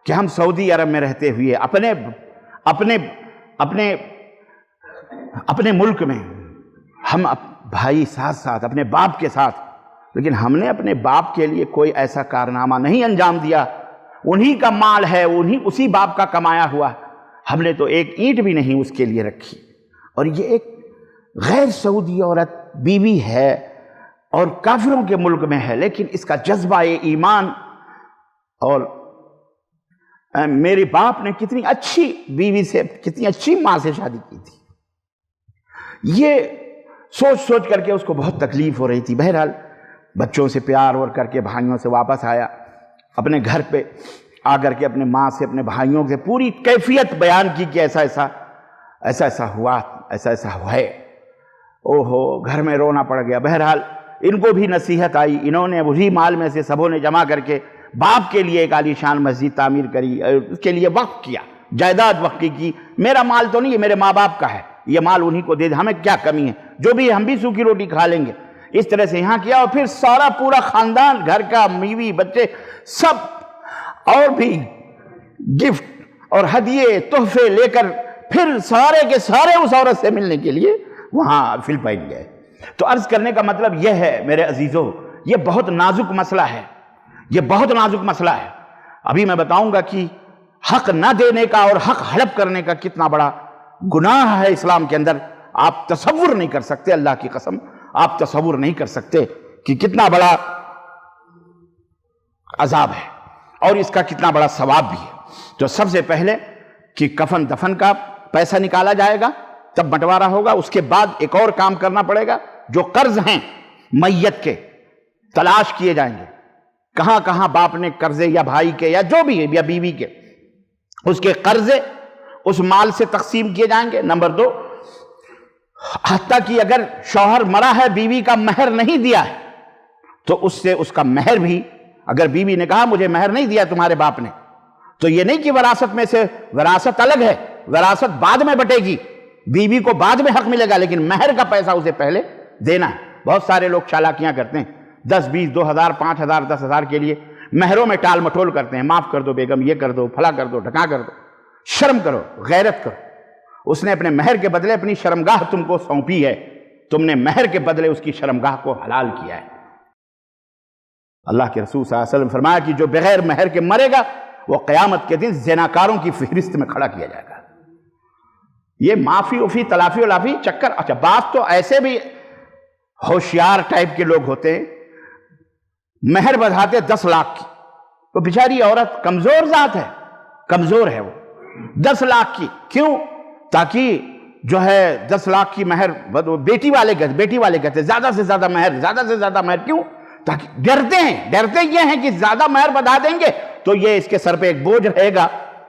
کہ ہم سعودی عرب میں رہتے ہوئے اپنے ملک میں ہم بھائی ساتھ اپنے باپ کے ساتھ، لیکن ہم نے اپنے باپ کے لیے کوئی ایسا کارنامہ نہیں انجام دیا. انہی کا مال ہے، اسی باپ کا کمایا ہوا، ہم نے تو ایک اینٹ بھی نہیں اس کے لیے رکھی. اور یہ ایک غیر سعودی عورت بیوی ہے، اور کافروں کے ملک میں ہے، لیکن اس کا جذبہ ایمان، اور میرے باپ نے کتنی اچھی بیوی سے، کتنی اچھی ماں سے شادی کی تھی، یہ سوچ سوچ کر کے اس کو بہت تکلیف ہو رہی تھی۔ بہرحال بچوں سے پیار اور کر کے بھائیوں سے واپس آیا، اپنے گھر پہ آ کر کے اپنے ماں سے، اپنے بھائیوں سے پوری کیفیت بیان کی کہ ایسا ایسا ہوا، ایسا ایسا ہوا ہے۔ اوہو، گھر میں رونا پڑ گیا۔ بہرحال ان کو بھی نصیحت آئی، انہوں نے وہی مال میں سے سبوں نے جمع کر کے باپ کے لیے ایک عالی شان مسجد تعمیر کری، اس کے لیے وقف کیا، جائیداد وقف کی۔ میرا مال تو نہیں ہے، میرے ماں باپ کا ہے، یہ مال انہی کو دے دیں، ہمیں کیا کمی ہے، جو بھی ہم بھی سوکھی روٹی کھا لیں گے۔ اس طرح سے یہاں کیا، اور پھر سارا پورا خاندان، گھر کا بیوی بچے سب، اور بھی گفٹ اور ہدیے تحفے لے کر پھر سارے کے سارے اس عورت سے ملنے کے لیے وہاں فلپائن گئے۔ تو عرض کرنے کا مطلب یہ ہے میرے عزیزوں، یہ بہت نازک مسئلہ ہے، یہ بہت نازک مسئلہ ہے۔ ابھی میں بتاؤں گا کہ حق نہ دینے کا اور حق ہڑپ کرنے کا کتنا بڑا گناہ ہے اسلام کے اندر، آپ تصور نہیں کر سکتے، اللہ کی قسم آپ تصور نہیں کر سکتے کہ کتنا بڑا عذاب ہے اور اس کا کتنا بڑا ثواب بھی ہے۔ تو سب سے پہلے کہ کفن دفن کا پیسہ نکالا جائے گا، تب بٹوارہ ہوگا۔ اس کے بعد ایک اور کام کرنا پڑے گا، جو قرض ہیں میت کے تلاش کیے جائیں گے، کہاں کہاں باپ نے قرضے یا بھائی کے یا جو بھی ہے یا بیوی کے، اس کے قرضے اس مال سے تقسیم کیے جائیں گے۔ نمبر 2، حتیٰ کہ اگر شوہر مرا ہے، بیوی کا مہر نہیں دیا ہے، تو اس سے اس کا مہر بھی، اگر بیوی نے کہا مجھے مہر نہیں دیا تمہارے باپ نے، تو یہ نہیں کہ وراثت میں سے، وراثت الگ ہے، وراثت بعد میں بٹے گی، بیوی کو بعد میں حق ملے گا، لیکن مہر کا پیسہ اسے پہلے دینا ہے۔ بہت سارے لوگ چالاکیاں کرتے ہیں، 10 20 2000 5000 10,000 کے لیے مہروں میں ٹال مٹول کرتے ہیں، معاف کر دو بیگم، یہ کر دو، پھلا کر دو، ڈھکا کر دو۔ شرم کرو، غیرت کرو، اس نے اپنے مہر کے بدلے اپنی شرمگاہ تم کو سونپی ہے، تم نے مہر کے بدلے اس کی شرمگاہ کو حلال کیا ہے۔ اللہ کے رسول صلی اللہ علیہ وسلم فرمایا کہ جو بغیر مہر کے مرے گا، وہ قیامت کے دن زناکاروں کی فہرست میں کھڑا کیا جائے گا۔ یہ معافی وفی تلافی ولافی چکر، اچھا بعض تو ایسے بھی ہوشیار ٹائپ کے لوگ ہوتے ہیں، مہر بدھاتے 10 لاکھ کی، وہ بیچاری عورت کمزور ذات ہے، کمزور ہے، وہ 10 لاکھ کی، کیوں؟ تاکہ جو ہے 10 لاکھ کی مہر بیٹی والے کہتے زیادہ سے زیادہ مہر، زیادہ سے زیادہ مہر، کیوں؟ تاکہ ڈرتے یہ ہیں کہ زیادہ مہر بدھا دیں گے تو یہ اس کے سر پہ ایک بوجھ رہے گا،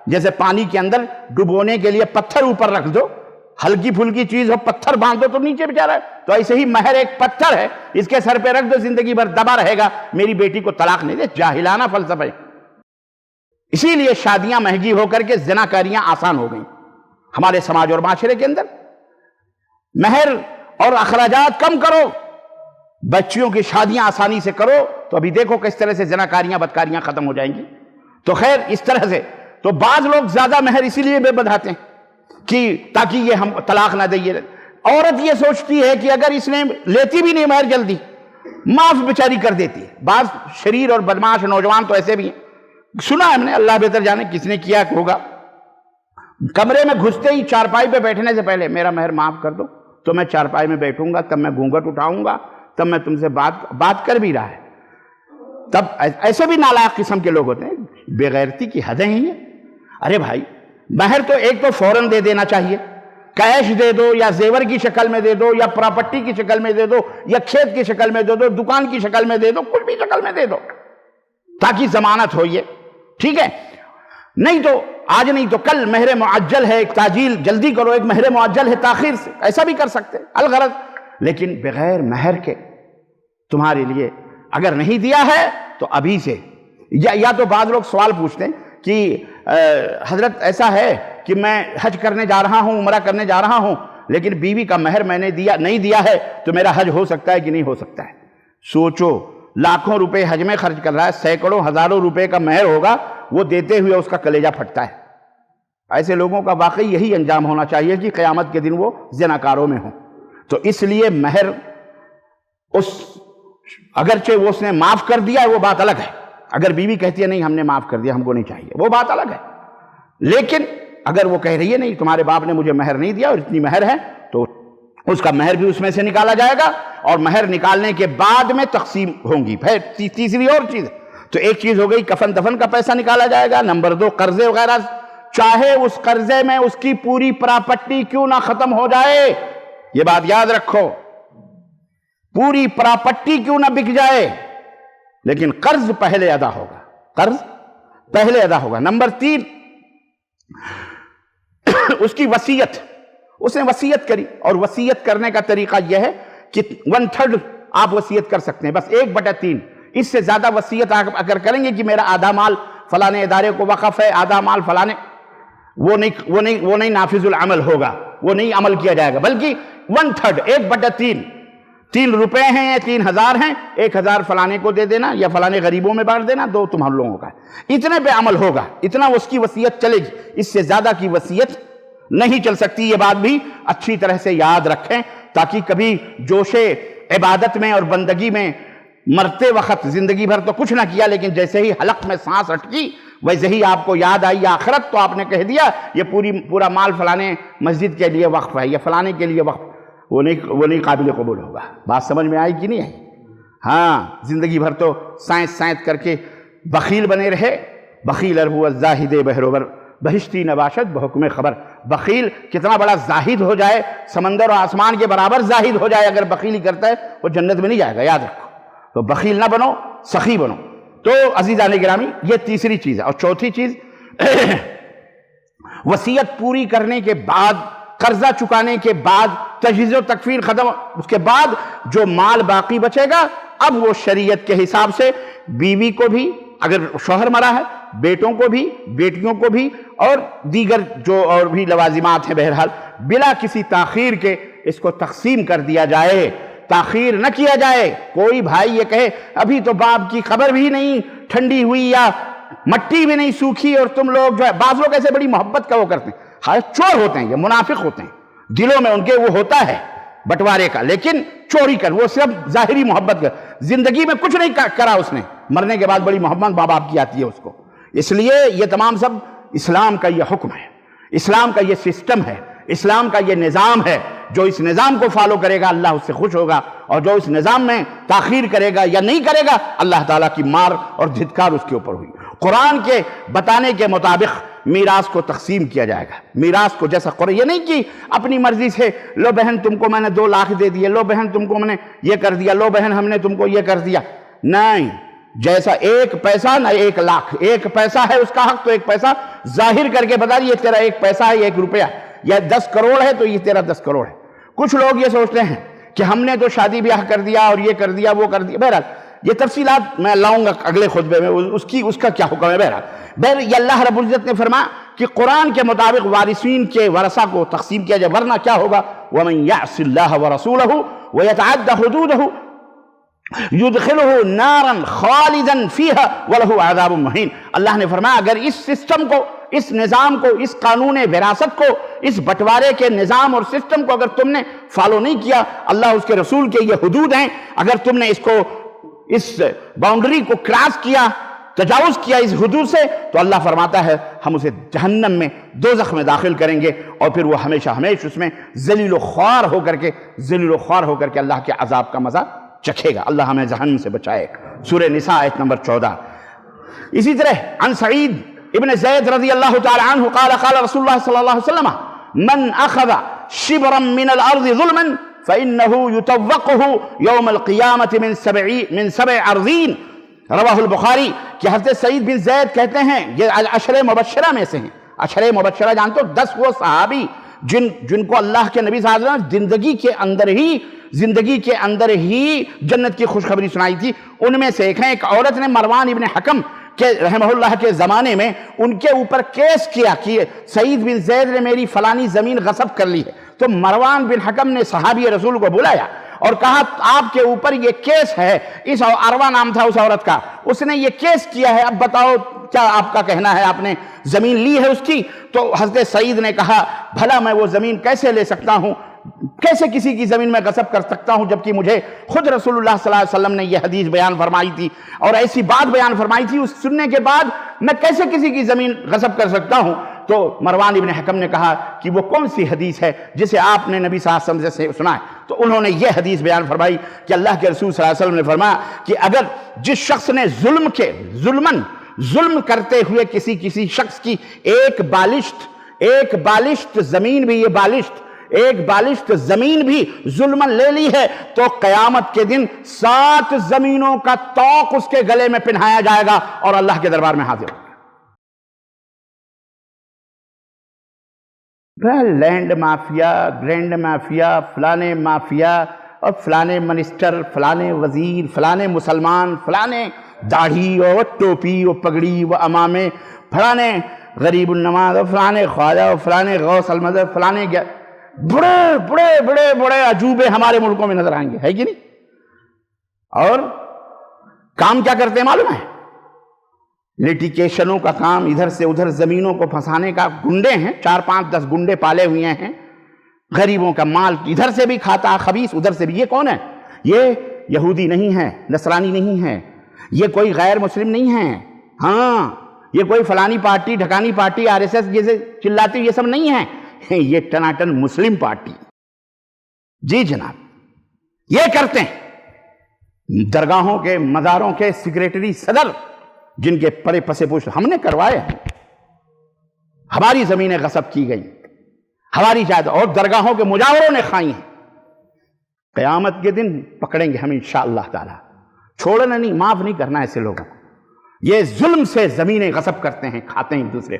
جیسے پانی کے اندر ڈبونے کے لیے پتھر اوپر رکھ دو، ہلکی پھلکی چیز ہو، پتھر باندھ دو تو نیچے بیچارہ ہے، تو ایسے ہی مہر ایک پتھر ہے، اس کے سر پہ رکھ دو، زندگی بھر دبا رہے گا، میری بیٹی کو طلاق نہیں دے۔ جاہلانہ فلسفہ ہے۔ اسی لیے شادیاں مہنگی ہو کر کے زناکاریاں آسان ہو گئیں ہمارے سماج اور معاشرے کے اندر۔ مہر اور اخراجات کم کرو، بچیوں کی شادیاں آسانی سے کرو، تو ابھی دیکھو کس طرح سے زناکاریاں بدکاریاں ختم ہو جائیں گی۔ تو خیر اس طرح سے تو بعض لوگ زیادہ مہر اسی لیے بے بدھاتے ہیں کہ تاکہ یہ ہم طلاق نہ دیں۔ عورت یہ سوچتی ہے کہ اگر اس نے لیتی بھی نہیں مہر جلدی، معاف بیچاری کر دیتی ہے۔ بعض شریر اور بدماش نوجوان تو ایسے بھی ہیں، سنا ہم نے، اللہ بہتر جانے کس نے کیا ہوگا، کمرے میں گھستے ہی چارپائی پہ بیٹھنے سے پہلے میرا مہر معاف کر دو، تو میں چارپائی میں بیٹھوں گا، تب میں گھونگھٹ اٹھاؤں گا، تب میں تم سے بات کر بھی رہا ہے۔ تب ایسے بھی نالائق قسم کے لوگ ہوتے ہیں، بے غیرتی کی حدیں ہی ہیں۔ ارے بھائی، مہر تو ایک تو فوراً دے دینا چاہیے، کیش دے دو یا زیور کی شکل میں دے دو یا پراپرٹی کی شکل میں دے دو یا کھیت کی شکل میں دے دو، دکان کی شکل میں دے دو، کچھ بھی شکل میں دے دو، تاکہ ضمانت ہو یہ، ٹھیک ہے؟ نہیں تو آج نہیں تو کل مہر معجل ہے، ایک تاجیل جلدی کرو، ایک مہر معجل ہے تاخیر سے، ایسا بھی کر سکتے الغرض، لیکن بغیر مہر کے تمہارے لیے اگر نہیں دیا ہے تو ابھی سے، یا تو بعض لوگ سوال پوچھتے ہیں کہ حضرت ایسا ہے کہ میں حج کرنے جا رہا ہوں، عمرہ کرنے جا رہا ہوں، لیکن بیوی کا مہر میں نے نہیں دیا ہے، تو میرا حج ہو سکتا ہے کہ نہیں ہو سکتا ہے؟ سوچو، لاکھوں روپے حج میں خرچ کر رہا ہے، سینکڑوں ہزاروں روپے کا مہر ہوگا، وہ دیتے ہوئے اس کا کلیجہ پھٹتا ہے۔ ایسے لوگوں کا واقعی یہی انجام ہونا چاہیے کہ قیامت کے دن وہ زناکاروں میں ہوں۔ تو اس لیے مہر اگرچہ وہ اس نے معاف کر دیا ہے، وہ بات الگ ہے۔ اگر بیوی کہتی ہے نہیں ہم نے معاف کر دیا، ہم کو نہیں چاہیے، وہ بات الگ ہے۔ لیکن اگر وہ کہہ رہی ہے نہیں تمہارے باپ نے مجھے مہر نہیں دیا اور اتنی مہر ہے، تو اس کا مہر بھی اس میں سے نکالا جائے گا، اور مہر نکالنے کے بعد میں تقسیم ہوں گی۔ پھر تیسری اور چیز، تو ایک چیز ہو گئی کفن دفن کا پیسہ نکالا جائے گا، نمبر 2 قرضے وغیرہ، چاہے اس قرضے میں اس کی پوری پراپرٹی کیوں نہ ختم ہو جائے، یہ بات یاد رکھو، پوری پراپرٹی کیوں نہ بک جائے، لیکن قرض پہلے ادا ہوگا، قرض پہلے ادا ہوگا۔ نمبر 3 اس کی وصیت، اس نے وصیت کری، اور وصیت کرنے کا طریقہ یہ ہے کہ 1/3 آپ وصیت کر سکتے ہیں، بس 1/3، اس سے زیادہ وصیت اگر کریں گے کہ میرا آدھا مال فلانے ادارے کو وقف ہے، آدھا مال فلانے، وہ نہیں نافذ العمل ہوگا، وہ نہیں عمل کیا جائے گا، بلکہ 1/3 1/3 3 روپے ہیں یا 3000 ہیں، 1000 فلانے کو دے دینا یا فلانے غریبوں میں بانٹ دینا، 2 تم ہم لوگوں کا، اتنے پہ عمل ہوگا، اتنا اس کی وصیت چلے گی، اس سے زیادہ کی وصیت نہیں چل سکتی۔ یہ بات بھی اچھی طرح سے یاد رکھیں تاکہ کبھی جوش عبادت میں اور بندگی میں مرتے وقت زندگی بھر تو کچھ نہ کیا، لیکن جیسے ہی حلق میں سانس اٹکی ویسے ہی آپ کو یاد آئی آخرت، تو آپ نے کہہ دیا یہ پورا مال فلانے مسجد کے لیے وقف ہے یا فلانے کے لیے وقف، وہ نہیں قابل قبول ہوگا۔ بات سمجھ میں آئی کہ نہیں آئی؟ ہاں، زندگی بھر تو سائنس کر کے بخیل بنے رہے، بخیل هو الزاہد بہروبر بہشتی نباشت بحکم خبر، بخیل کتنا بڑا زاہد ہو جائے، سمندر و آسمان کے برابر زاہد ہو جائے، اگر بخیلی کرتا ہے وہ جنت میں نہیں جائے گا، یاد رکھو۔ تو بخیل نہ بنو، سخی بنو۔ تو عزیزان گرامی، یہ تیسری چیز ہے۔ اور چوتھی چیز، وصیت پوری کرنے کے بعد، قرضہ چکانے کے بعد، تجہیز و تکفین ختم، اس کے بعد جو مال باقی بچے گا، اب وہ شریعت کے حساب سے بیوی کو بھی، اگر شوہر مرا ہے، بیٹوں کو بھی، بیٹیوں کو بھی، اور دیگر جو اور بھی لوازمات ہیں، بہرحال بلا کسی تاخیر کے اس کو تقسیم کر دیا جائے، تاخیر نہ کیا جائے۔ کوئی بھائی یہ کہے ابھی تو باپ کی خبر بھی نہیں ٹھنڈی ہوئی یا مٹی بھی نہیں سوکھی، اور تم لوگ جو ہے، بعض لوگ ایسے بڑی محبت کا وہ کرتے ہیں، ہاں چور ہوتے ہیں، یہ منافق ہوتے ہیں، دلوں میں ان کے وہ ہوتا ہے بٹوارے کا، لیکن چوری کر، وہ صرف ظاہری محبت کر، زندگی میں کچھ نہیں کرا اس نے، مرنے کے بعد بڑی محبت ماں باپ کی آتی ہے اس کو۔ اس لیے یہ تمام سب اسلام کا یہ حکم ہے، اسلام کا یہ سسٹم ہے، اسلام کا یہ نظام ہے۔ جو اس نظام کو فالو کرے گا اللہ اس سے خوش ہوگا، اور جو اس نظام میں تاخیر کرے گا یا نہیں کرے گا اللہ تعالیٰ کی مار اور دھتکار اس کے اوپر ہوئی۔ قرآن کے بتانے کے مطابق میراث کو تقسیم کیا جائے گا، میراث کو جیسا قرآن، یہ نہیں کہ اپنی مرضی سے لو بہن تم کو میں نے 2 لاکھ دے دیے، لو بہن تم کو میں نے یہ کر دیا، لو بہن ہم نے تم کو یہ کر دیا، نہیں، جیسا 1 پیسہ نہ 1 لاکھ، 1 پیسہ ہے اس کا حق تو 1 پیسہ ظاہر کر کے بتا یہ تیرا 1 پیسہ ہے، 1 روپیہ، یا 10 کروڑ ہے تو یہ تیرا 10 کروڑ ہے۔ کچھ لوگ یہ سوچتے ہیں کہ ہم نے تو شادی بیاہ کر دیا اور یہ کر دیا وہ کر دیا، بہرحال یہ تفصیلات میں لاؤں گا اگلے خطبے میں، اس کا کیا حکم ہے۔ بہرحال یہ اللہ رب العزت نے فرمایا کہ قرآن کے مطابق وارثین کے ورثہ کو تقسیم کیا جائے، ورنہ کیا ہوگا، وَمَن يَعْصِ اللَّهَ وَرَسُولَهُ وَيَتَعَدَّ حُدُودَهُ يُدْخِلُهُ نَارًا خَالِدًا فِيهَا وَلَهُ عَذَابٌ مُّهِينٌ۔ اللہ نے فرمایا اگر اس سسٹم کو، اس نظام کو، اس قانون وراثت کو، اس بٹوارے کے نظام اور سسٹم کو اگر تم نے فالو نہیں کیا، اللہ اس کے رسول کے یہ حدود ہیں، اگر تم نے اس باؤنڈری کو کراس کیا، تجاوز کیا اس حدود سے، تو اللہ فرماتا ہے ہم اسے جہنم میں، دوزخ میں داخل کریں گے، اور پھر وہ ہمیشہ اس میں ذلیل و خوار ہو کر کے اللہ کے عذاب کا مزہ چکھے گا۔ اللہ ہمیں جہنم سے بچائے۔ سورہ نساء آیت نمبر 14۔ اسی طرح عن سعید ابن زید رضی اللہ تعالی عنہ قال قال رسول اللہ صلی اللہ علیہ وسلم من اخذ شبرا من الارض ظلما فانه يطوقه يوم القیامة من 7 ارضین، رواہ البخاری، کہ حضرت سعید بن زید کہتے ہیں، یہ عشرہ مبشرہ میں سے ہیں، عشرہ مبشرہ جانتے ہو، 10 وہ صحابی جن کو اللہ کے نبی صلی اللہ علیہ وسلم زندگی کے اندر ہی جنت کی خوشخبری سنائی تھی، ان میں سے ایک عورت نے مروان ابن حکم کہ رحمہ اللہ کے زمانے میں ان کے اوپر کیس کیا کہ سعید بن زید نے میری فلانی زمین غصب کر لی ہے، تو مروان بن حکم نے صحابی رسول کو بلایا اور کہا آپ کے اوپر یہ کیس ہے، اس عروہ نام تھا اس عورت کا، اس نے یہ کیس کیا ہے، اب بتاؤ کیا آپ کا کہنا ہے، آپ نے زمین لی ہے اس کی؟ تو حضرت سعید نے کہا بھلا میں وہ زمین کیسے لے سکتا ہوں، کیسے کسی کی زمین میں غصب کر سکتا ہوں، جبکہ مجھے خود رسول اللہ صلی اللہ علیہ وسلم نے یہ حدیث بیان فرمائی تھی اور ایسی بات بیان فرمائی تھی، اس سننے کے بعد میں کیسے کسی کی زمین غصب کر سکتا ہوں؟ تو مروان ابن حکم نے کہا کہ وہ کون سی حدیث ہے جسے آپ نے نبی صلی اللہ علیہ وسلم سے سنا ہے؟ تو انہوں نے یہ حدیث بیان فرمائی کہ اللہ کے رسول صلی اللہ علیہ وسلم نے فرمایا کہ اگر جس شخص نے ظلم کرتے ہوئے کسی شخص کی ایک بالشت زمین بھی، ایک بالشت زمین بھی ظلمن لے لی ہے، تو قیامت کے دن 7 زمینوں کا طوق اس کے گلے میں پہنایا جائے گا اور اللہ کے دربار میں حاضر ہوگا۔ لینڈ مافیا، گرینڈ مافیا، فلانے مافیا اور فلانے منسٹر، فلانے وزیر، فلانے مسلمان، فلانے داڑھی اور ٹوپی اور پگڑی و امامے، فلانے غریب النواز اور فلانے خواجہ اور فلانے غوث المدد، فلانے بڑے عجوبے ہمارے ملکوں میں نظر آئیں گے، ہے کہ نہیں؟ اور کام کیا کرتے ہیں معلوم ہے؟ لیٹیکیشنوں کا کام، ادھر سے ادھر زمینوں کو پھنسانے کا، گنڈے ہیں، 4 5 10 گنڈے پالے ہوئے ہیں، غریبوں کا مال ادھر سے بھی کھاتا خبیث، ادھر سے بھی۔ یہ کون ہے؟ یہ یہودی نہیں ہے، نصرانی نہیں ہے، یہ کوئی غیر مسلم نہیں ہے، ہاں یہ کوئی فلانی پارٹی، ڈھکانی پارٹی، RSS جیسے چلاتی، یہ سب نہیں ہے، یہ ٹناٹن مسلم پارٹی، جی جناب۔ یہ کرتے ہیں درگاہوں کے، مزاروں کے سیکریٹری صدر، جن کے پرے پسے پوش ہم نے کروائے ہیں، ہماری زمینیں غصب کی گئی، ہماری جائیداد، اور درگاہوں کے مجاوروں نے کھائی ہیں۔ قیامت کے دن پکڑیں گے ہم انشاءاللہ تعالی، چھوڑنا نہیں، معاف نہیں کرنا ایسے لوگوں کو۔ یہ ظلم سے زمینیں غصب کرتے ہیں، کھاتے ہیں ایک دوسرے،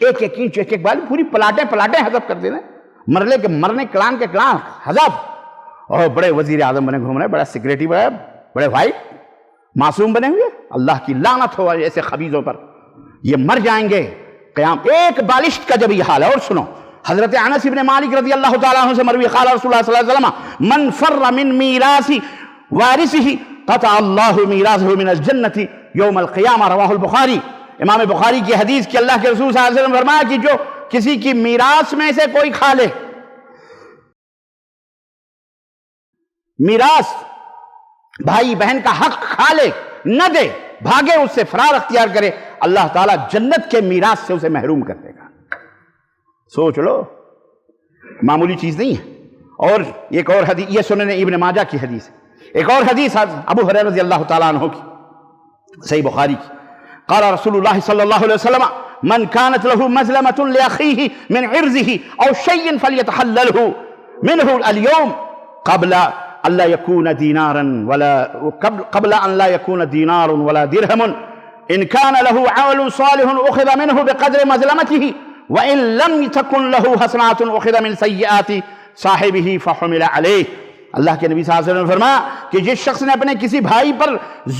ایک انچ ایک بال، پوری پلاٹیں حذف کر دیتے ہیں، مرلے کے مرنے، کلان کے کلان حذف، اور بڑے وزیر اعظم بنے گھوم رہے، بڑا سیکریٹری بڑے بھائی معصوم بنے ہوئے۔ اللہ کی لعنت ہو ایسے خبیثوں پر، یہ مر جائیں گے قیام۔ ایک بالشت کا جب یہ حال ہے، اور سنو حضرت انس بن مالک رضی اللہ تعالیٰ عنہ سے مروی، قال رسول اللہ صلی اللہ علیہ وسلم من فر من میراث وارثه قطع اللہ میراثه من الجنت یوم القیامہ، رواہ البخاری۔ امام بخاری کی حدیث کہ اللہ کے رسول صلی اللہ علیہ وسلم فرمایا کہ جو کسی کی میراث میں سے کوئی کھا لے، میراث بھائی بہن کا حق کھا لے، نہ دے، بھاگے، اس سے فرار اختیار کرے، اللہ تعالیٰ جنت کے میراث سے اسے محروم کر دے گا۔ سوچ لو، معمولی چیز نہیں ہے۔ اور ایک اور حدیث، یہ سنن ابن ماجہ کی حدیث ہے، ایک اور حدیث ابو ہریرہ رضی اللہ تعالیٰ عنہ کی، صحیح بخاری کی، قال رسول اللہ صلی اللہ علیہ وسلم من كانت له مظلمة لأخيه من عرضه أو شيء فليتحلله منه اليوم قبل أن لا يكون دينار ولا درهم، إن كان له عمل صالح أخذ منه بقدر مظلمته وإن لم تكن له حسنات أخذ من سيئات صاحبه فحمل عليه۔ اللہ کے نبی صلی اللہ علیہ وسلم نے فرمایا کہ جس شخص نے اپنے کسی بھائی پر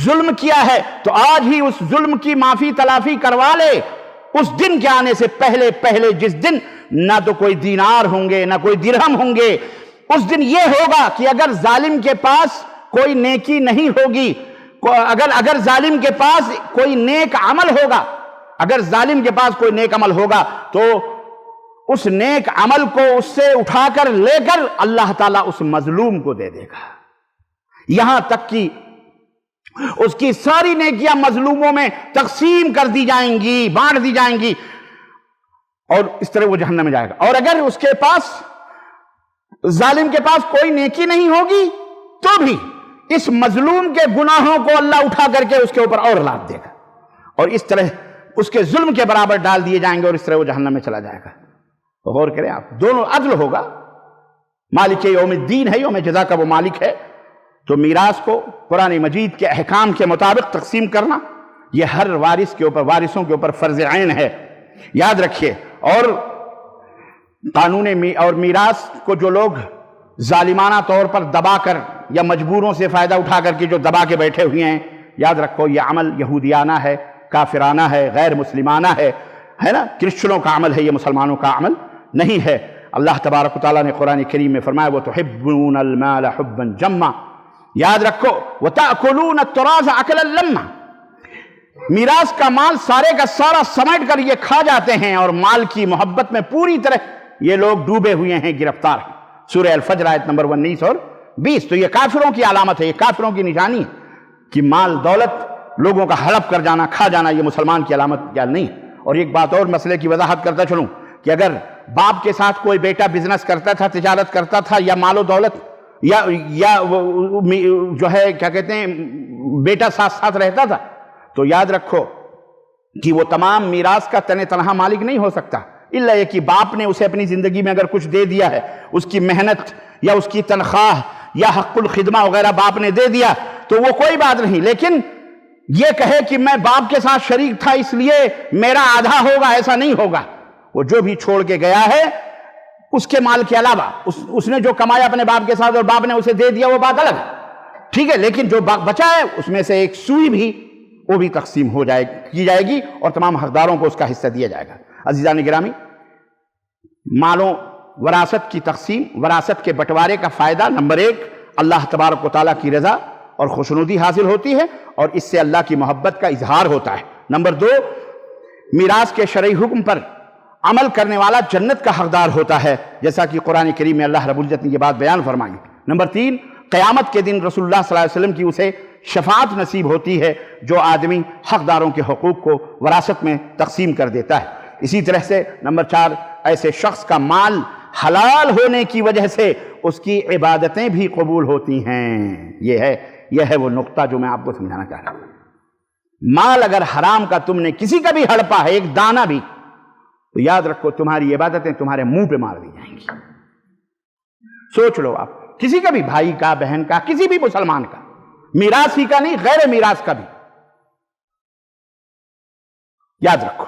ظلم کیا ہے تو آج ہی اس ظلم کی معافی تلافی کروا لے، اس دن کے آنے سے پہلے جس دن نہ تو کوئی دینار ہوں گے نہ کوئی درہم ہوں گے۔ اس دن یہ ہوگا کہ اگر ظالم کے پاس کوئی نیکی نہیں ہوگی، اگر ظالم کے پاس کوئی نیک عمل ہوگا، اگر ظالم کے پاس کوئی نیک عمل ہوگا تو اس نیک عمل کو اس سے اٹھا کر لے کر اللہ تعالیٰ اس مظلوم کو دے دے گا، یہاں تک کہ اس کی ساری نیکیاں مظلوموں میں تقسیم کر دی جائیں گی، بانٹ دی جائیں گی، اور اس طرح وہ جہنم میں جائے گا۔ اور اگر اس کے پاس، ظالم کے پاس کوئی نیکی نہیں ہوگی تو بھی اس مظلوم کے گناہوں کو اللہ اٹھا کر کے اس کے اوپر اور لاد دے گا، اور اس طرح اس کے ظلم کے برابر ڈال دیے جائیں گے، اور اس طرح وہ جہنم میں چلا جائے گا۔ تو غور کریں آپ، دونوں عدل ہوگا، مالک یوم الدین ہے، یوم جزا کا وہ مالک ہے۔ تو میراث کو قرآن مجید کے احکام کے مطابق تقسیم کرنا یہ ہر وارث کے اوپر، وارثوں کے اوپر فرض عین ہے، یاد رکھیے۔ اور قانون اور میراث کو جو لوگ ظالمانہ طور پر دبا کر یا مجبوروں سے فائدہ اٹھا کر کے جو دبا کے بیٹھے ہوئے ہیں، یاد رکھو یہ عمل یہودیانہ ہے، کافرانہ ہے، غیر مسلمانہ ہے نا، کرسچنوں کا عمل ہے، یہ مسلمانوں کا عمل نہیں ہے۔ اللہ تبارک و تعالیٰ نے قرآن کریم میں فرمایا وَتُحِبُّونَ الْمَالَ حُبًّا جَمًّا، یاد رکھو وَتَأْكُلُونَ التُّرَاثَ أَكْلًا لَمًّا، میراث کا مال سارے کا سارا سمیٹ کر یہ کھا جاتے ہیں، اور مال کی محبت میں پوری طرح یہ لوگ ڈوبے ہوئے ہیں، گرفتار ہیں۔ سورہ الفجر آیت نمبر 19 اور 20۔ تو یہ کافروں کی علامت ہے، یہ کافروں کی نشانی ہے کہ مال دولت لوگوں کا ہڑپ کر جانا، کھا جانا، یہ مسلمان کی علامت کیا نہیں ہے۔ اور ایک بات اور مسئلے کی وضاحت کرتا چلوں کہ اگر باپ کے ساتھ کوئی بیٹا بزنس کرتا تھا، تجارت کرتا تھا، یا مال و دولت، یا جو ہے کیا کہتے ہیں بیٹا ساتھ ساتھ رہتا تھا، تو یاد رکھو کہ وہ تمام میراث کا تنہا مالک نہیں ہو سکتا، الا یہ کہ باپ نے اسے اپنی زندگی میں اگر کچھ دے دیا ہے، اس کی محنت یا اس کی تنخواہ یا حق الخدمہ وغیرہ باپ نے دے دیا تو وہ کوئی بات نہیں، لیکن یہ کہے کہ میں باپ کے ساتھ شریک تھا اس لیے میرا آدھا ہوگا، ایسا نہیں ہوگا۔ وہ جو بھی چھوڑ کے گیا ہے اس کے مال کے علاوہ اس نے جو کمایا اپنے باپ کے ساتھ اور باپ نے اسے دے دیا وہ بات الگ ہے، ٹھیک ہے، لیکن جو بچا ہے اس میں سے ایک سوئی بھی وہ بھی تقسیم کی جائے گی اور تمام حقداروں کو اس کا حصہ دیا جائے گا۔ عزیزان گرامی، مالوں وراثت کی تقسیم، وراثت کے بٹوارے کا فائدہ نمبر 1 اللہ تبارک و تعالیٰ کی رضا اور خوشنودی حاصل ہوتی ہے اور اس سے اللہ کی محبت کا اظہار ہوتا ہے۔ نمبر 2 میراث کے شرعی حکم پر عمل کرنے والا جنت کا حقدار ہوتا ہے، جیسا کہ قرآن کریم میں اللہ رب العزت نے یہ بات بیان فرمائی۔ نمبر 3 قیامت کے دن رسول اللہ صلی اللہ علیہ وسلم کی اسے شفاعت نصیب ہوتی ہے جو آدمی حقداروں کے حقوق کو وراثت میں تقسیم کر دیتا ہے۔ اسی طرح سے نمبر 4 ایسے شخص کا مال حلال ہونے کی وجہ سے اس کی عبادتیں بھی قبول ہوتی ہیں۔ یہ ہے وہ نقطہ جو میں آپ کو سمجھانا چاہ رہا ہوں۔ مال اگر حرام کا تم نے کسی کا بھی ہڑپا ہے، ایک دانہ بھی، تو یاد رکھو تمہاری عبادتیں تمہارے منہ پہ مار دی جائیں گی۔ سوچ لو آپ، کسی کا بھی، بھائی کا، بہن کا، کسی بھی مسلمان کا، میراثی کا نہیں، غیر میراث کا بھی، یاد رکھو۔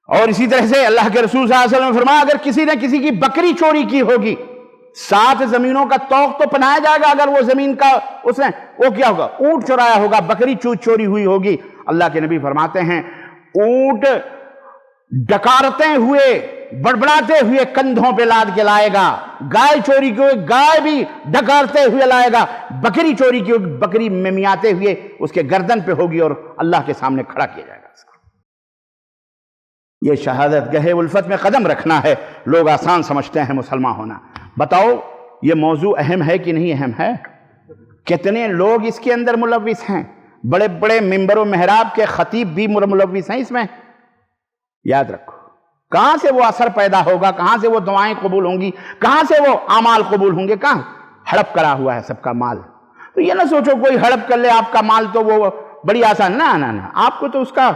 اور اسی طرح سے اللہ کے رسول صلی اللہ علیہ وسلم نے فرمایا اگر کسی نے کسی کی بکری چوری کی ہوگی 7 زمینوں کا توق تو پنایا جائے گا، اگر وہ زمین کا وہ کیا ہوگا، اونٹ چورایا ہوگا، بکری چوری ہوئی ہوگی۔ اللہ کے نبی فرماتے ہیں اونٹ ڈکارتے ہوئے بڑبڑاتے ہوئے کندھوں پہ لاد کے لائے گا، گائے چوری کی ہوئی گائے بھی ڈکارتے ہوئے لائے گا، بکری چوری کی ہوئی بکری ممیاتے ہوئے اس کے گردن پہ ہوگی اور اللہ کے سامنے کھڑا کیا جائے گا۔ یہ شہادت گہے الفت میں قدم رکھنا ہے۔ لوگ آسان سمجھتے ہیں مسلمان ہونا۔ بتاؤ یہ موضوع اہم ہے کہ نہیں اہم ہے؟ کتنے لوگ اس کے اندر ملوث ہیں؟ بڑے بڑے ممبر و محراب کے خطیب بھی ملوث ہیں اس میں۔ یاد رکھو کہاں سے وہ اثر پیدا ہوگا، کہاں سے وہ دعائیں قبول ہوں گی، کہاں سے وہ اعمال قبول ہوں گے؟ کہاں ہڑپ کرا ہوا ہے سب کا مال۔ تو یہ نہ سوچو کوئی ہڑپ کر لے آپ کا مال تو وہ بڑی آسان، نہ آپ کو تو اس کا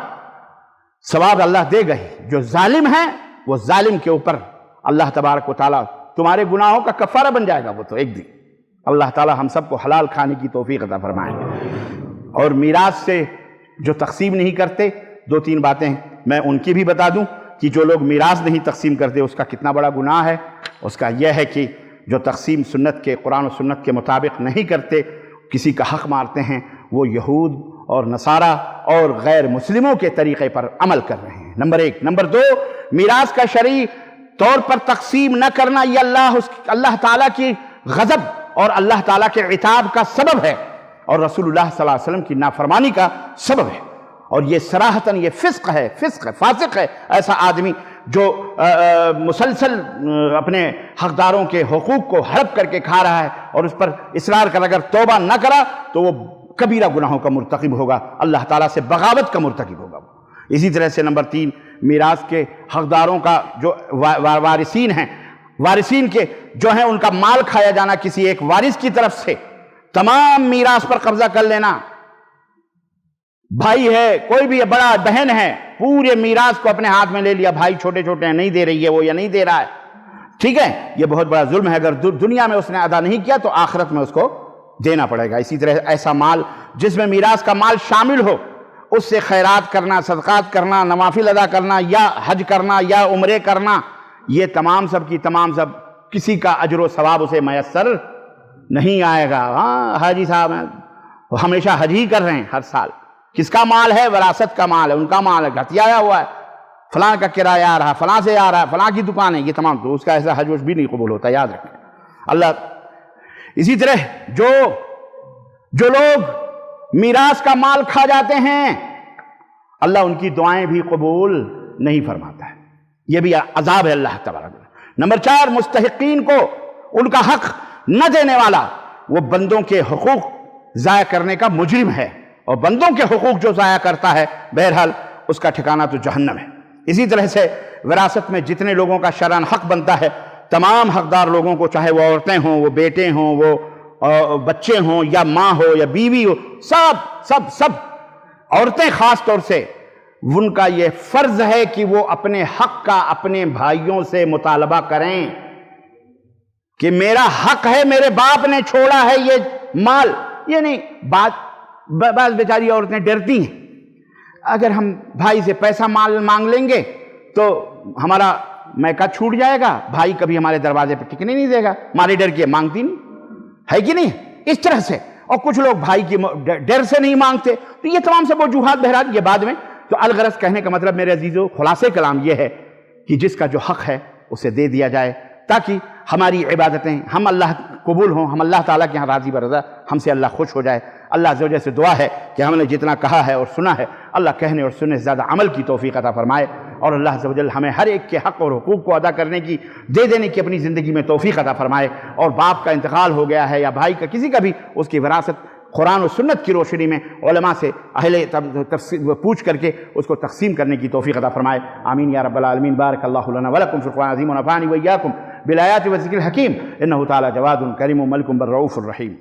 ثواب اللہ دے گا ہی۔ جو ظالم ہے وہ ظالم کے اوپر اللہ تبارک و تعالیٰ تمہارے گناہوں کا کفارہ بن جائے گا وہ تو ایک دن۔ اللہ تعالیٰ ہم سب کو حلال کھانے کی توفیق عطا فرمائے۔ اور میراث سے جو تقسیم نہیں کرتے، 2-3 باتیں میں ان کی بھی بتا دوں کہ جو لوگ میراث نہیں تقسیم کرتے اس کا کتنا بڑا گناہ ہے۔ اس کا یہ ہے کہ جو تقسیم سنت کے، قرآن و سنت کے مطابق نہیں کرتے، کسی کا حق مارتے ہیں، وہ یہود اور نصارہ اور غیر مسلموں کے طریقے پر عمل کر رہے ہیں، نمبر 1۔ نمبر 2 میراث کا شرعی طور پر تقسیم نہ کرنا یہ اللہ تعالیٰ کی غضب اور اللہ تعالیٰ کے عتاب کا سبب ہے اور رسول اللہ صلی اللہ علیہ وسلم کی نافرمانی کا سبب ہے، اور یہ صراحتاً یہ فسق ہے، فاسق ہے ایسا آدمی جو مسلسل اپنے حقداروں کے حقوق کو ہڑپ کر کے کھا رہا ہے اور اس پر اصرار کر اگر توبہ نہ کرا تو وہ کبیرہ گناہوں کا مرتکب ہوگا، اللہ تعالیٰ سے بغاوت کا مرتکب ہوگا۔ اسی طرح سے نمبر 3 میراث کے حقداروں کا جو وارثین ہیں، وارثین کے جو ہیں ان کا مال کھایا جانا کسی ایک وارث کی طرف سے، تمام میراث پر قبضہ کر لینا۔ بھائی ہے، کوئی بھی بڑا بہن ہے، پورے میراث کو اپنے ہاتھ میں لے لیا، بھائی چھوٹے چھوٹے ہیں، نہیں دے رہی ہے وہ یا نہیں دے رہا ہے، ٹھیک ہے، یہ بہت بڑا ظلم ہے۔ اگر دنیا میں اس نے ادا نہیں کیا تو آخرت میں اس کو دینا پڑے گا۔ اسی طرح ایسا مال جس میں میراث کا مال شامل ہو، اس سے خیرات کرنا، صدقات کرنا، نوافل ادا کرنا یا حج کرنا یا عمرے کرنا، یہ تمام سب کسی کا اجر و ثواب اسے میسر نہیں آئے گا۔ ہاں حاجی صاحب ہیں وہ ہمیشہ حج ہی کر رہے ہیں ہر سال، کس کا مال ہے؟ وراثت کا مال ہے، ان کا مال ہے، گھٹیا آیا ہوا ہے، فلاں کا کرایہ آ رہا ہے، فلاں سے آ رہا ہے، فلاں کی دکان ہے، یہ تمام تو اس کا ایسا حج وج بھی نہیں قبول ہوتا، یاد رکھیں اللہ۔ اسی طرح جو لوگ میراث کا مال کھا جاتے ہیں اللہ ان کی دعائیں بھی قبول نہیں فرماتا ہے، یہ بھی عذاب ہے اللہ تبارک۔ نمبر 4 مستحقین کو ان کا حق نہ دینے والا وہ بندوں کے حقوق ضائع کرنے کا مجرم ہے، اور بندوں کے حقوق جو ضائع کرتا ہے بہرحال اس کا ٹھکانہ تو جہنم ہے۔ اسی طرح سے وراثت میں جتنے لوگوں کا شرعاً حق بنتا ہے، تمام حقدار لوگوں کو، چاہے وہ عورتیں ہوں، وہ بیٹے ہوں، وہ بچے ہوں، یا ماں ہو یا بیوی ہو، سب عورتیں خاص طور سے، ان کا یہ فرض ہے کہ وہ اپنے حق کا اپنے بھائیوں سے مطالبہ کریں کہ میرا حق ہے، میرے باپ نے چھوڑا ہے یہ مال۔ یہ نہیں، بعض بیچاری عورتیں ڈرتی ہیں، اگر ہم بھائی سے پیسہ مال مانگ لیں گے تو ہمارا میکہ چھوٹ جائے گا، بھائی کبھی ہمارے دروازے پہ ٹکنے نہیں دے گا، مارے ڈر کے مانگتی نہیں ہے کہ نہیں، اس طرح سے۔ اور کچھ لوگ بھائی کی ڈر سے نہیں مانگتے، تو یہ تمام سے وجوہات بہرحال یہ بعد میں۔ تو الغرض کہنے کا مطلب میرے عزیزو، خلاصے کلام یہ ہے کہ جس کا جو حق ہے اسے دے دیا جائے، تاکہ ہماری عبادتیں ہم اللہ قبول ہوں، ہم اللہ تعالیٰ کے یہاں راضی برضا، ہم سے اللہ خوش ہو جائے۔ اللہ عز و جل سے دعا ہے کہ ہم نے جتنا کہا ہے اور سنا ہے، اللہ کہنے اور سننے سے زیادہ عمل کی توفیق عطا فرمائے، اور اللہ عز و جل ہمیں ہر ایک کے حق اور حقوق کو ادا کرنے کی، دے دینے کی اپنی زندگی میں توفیق عطا فرمائے۔ اور باپ کا انتقال ہو گیا ہے یا بھائی کا، کسی کا بھی، اس کی وراثت قرآن و سنت کی روشنی میں علماء سے اہل تفسیر پوچھ کر کے اس کو تقسیم کرنے کی توفیق عطا فرمائے۔ آمین یا رب العالمین۔ بارک اللہ لنا ولکم فی القرآن العظیم ونفعنی وإیاکم بالآیات والذکر الحکیم، انہ تعالی جواد کریم ملک بر رؤوف الرحیم۔